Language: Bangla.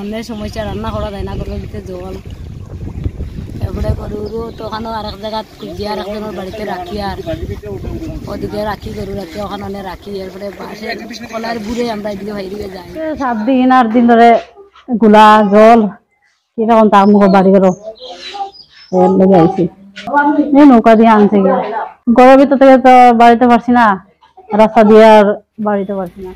অনেক সমস্যা, রান্না করা যায় না, গরমের ভিতরে জল। এরপরে গরুরও তো ওখানেও আরেক জায়গা খুঁজি, আর একজনের বাড়িতে রাখি, আর ওদিকে রাখি, গরু রাখি, ওখানে অনেক রাখি। এরপরে বাসের কলার বুড়ে আমরা এদিকে বাইরে যাই। 7 দিন 8 দিন ধরে গুলা জল কিরকম তার মুখ বাড়ি গেল লেগে আইছি। এই নৌকা দিয়ে আনছে গিয়ে গরমের ভিতর থেকে তো বাড়িতে পারছি না, রাস্তা দিয়ে আর বাড়িতে পারছি না।